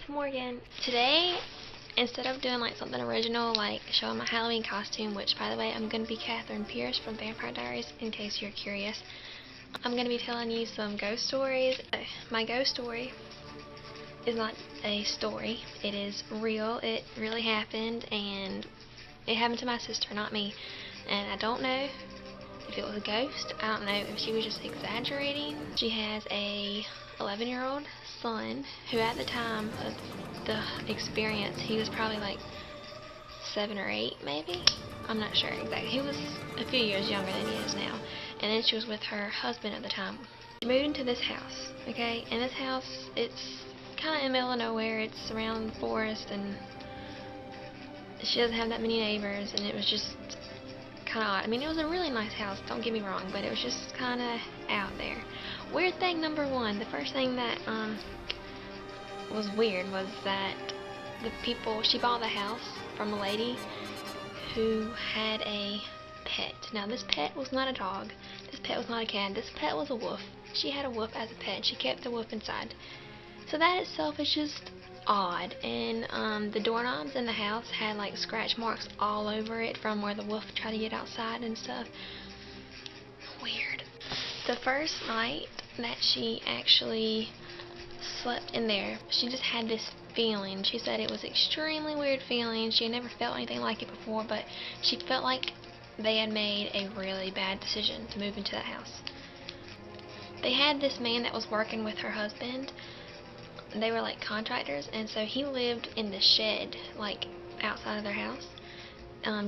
it's Morgan. Today, instead of doing like something original, like showing my Halloween costume, which by the way, I'm going to be Catherine Pierce from Vampire Diaries, in case you're curious, I'm going to be telling you some ghost stories. My ghost story is not a story. It is real. It really happened, and it happened to my sister, not me. And I don't know if it was a ghost. I don't know if she was just exaggerating. She has a 11-year-old son who at the time of the experience, he was probably like 7 or 8 maybe. I'm not sure exactly. He was a few years younger than he is now. And then she was with her husband at the time. She moved into this house, okay? And this house, it's kind of in the middle of nowhere. It's around the forest, and she doesn't have that many neighbors, and it was just kind of odd. I mean, it was a really nice house, don't get me wrong, but it was just kind of out there. Weird thing number one, the first thing that was weird was that the people, she bought the house from a lady who had a pet. Now, this pet was not a dog, this pet was not a cat, this pet was a wolf. She had a wolf as a pet, and she kept the wolf inside. So that itself is just odd. And the doorknobs in the house had like scratch marks all over it from where the wolf tried to get outside and stuff. Weird. The first night that she actually slept in there, she just had this feeling. She said it was extremely weird feeling. She had never felt anything like it before, but she felt like they had made a really bad decision to move into that house. They had this man that was working with her husband. They were like contractors, and so he lived in the shed, like outside of their house,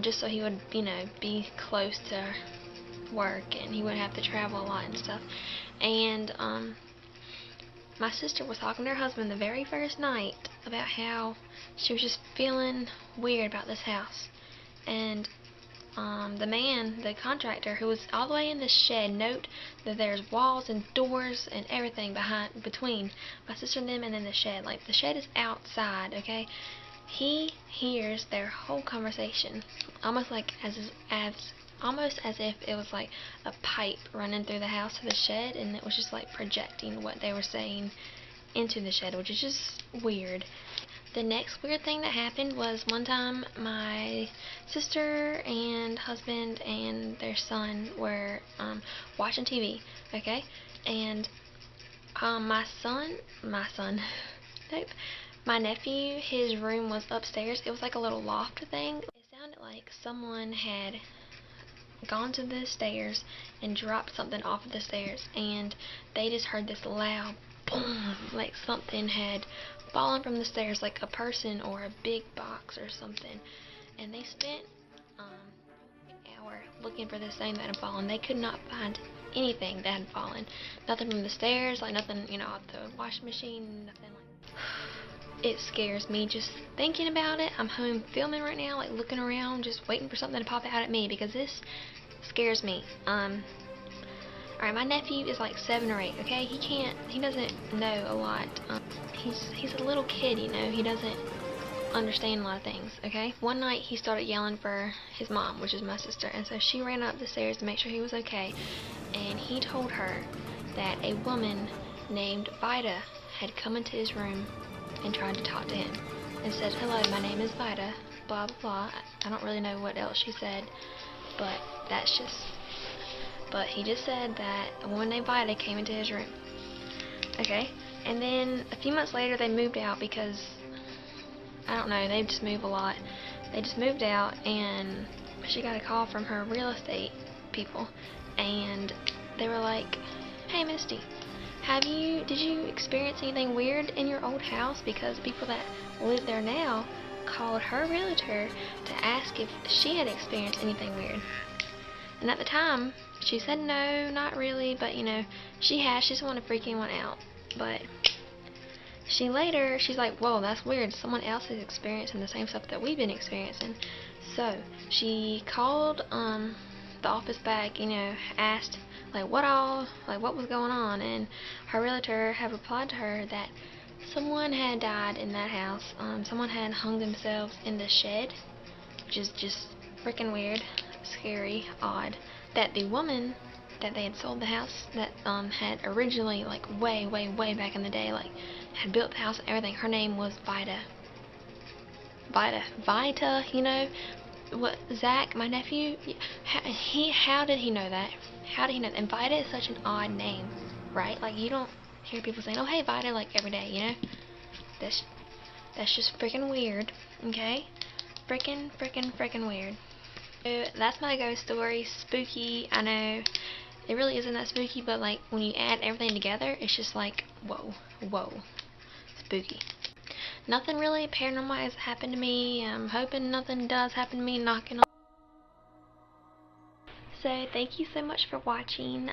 just so he would, be close to work, and he wouldn't have to travel a lot and stuff. And my sister was talking to her husband the very first night about how she was just feeling weird about this house. And the man, the contractor, who was all the way in the shed, note that there's walls and doors and everything between my sister and them, and then the shed. Like, the shed is outside, okay? He hears their whole conversation, almost as if it was like a pipe running through the house to the shed, and it was just like projecting what they were saying into the shed, which is just weird. The next weird thing that happened was one time my sister and husband and their son were watching TV, okay? And my nephew, his room was upstairs. It was like a little loft thing. It sounded like someone had gone to the stairs and dropped something off of the stairs, and they just heard this loud boom, like something had fallen from the stairs, like a person or a big box or something. And they spent an hour looking for this thing that had fallen. They could not find anything that had fallen. Nothing from the stairs, like nothing, off the washing machine, nothing like. It scares me just thinking about it. I'm home filming right now, like looking around, just waiting for something to pop out at me, because this scares me. Alright, my nephew is like 7 or 8, okay? He doesn't know a lot. He's a little kid, he doesn't understand a lot of things, okay? One night he started yelling for his mom, which is my sister, and so she ran up the stairs to make sure he was okay, and he told her that a woman named Vida had come into his room and tried to talk to him and said, "Hello, my name is Vida, blah blah blah." I don't really know what else she said, but he just said that a woman named Vida came into his room. Okay? And then a few months later they moved out because, I don't know, they just move a lot. They just moved out, and she got a call from her real estate people, and they were like, "Hey Misty, did you experience anything weird in your old house?" Because people that live there now called her realtor to ask if she had experienced anything weird. And at the time, she said no, not really, but she just wanted to freak anyone out. But she's like, "Whoa, that's weird. Someone else is experiencing the same stuff that we've been experiencing." So she called the office back, asked what was going on, and her realtor had replied to her that someone had died in that house. Someone had hung themselves in the shed, which is just freaking weird, scary, odd. That the woman that they had sold the house, that had originally, like way back in the day, like had built the house and everything. Her name was Vita. Vita, you know. What, Zach, my nephew, how did he know that? How did he know that? And Vita is such an odd name, right? Like, you don't hear people saying, oh, hey, Vita, like, every day, you know? That's just freaking weird, okay? Freaking weird. So, that's my ghost story. Spooky, I know. It really isn't that spooky, but, like, when you add everything together, it's just like, whoa, spooky. Nothing really paranormal has happened to me. I'm hoping nothing does happen to me, knocking on. So, thank you so much for watching.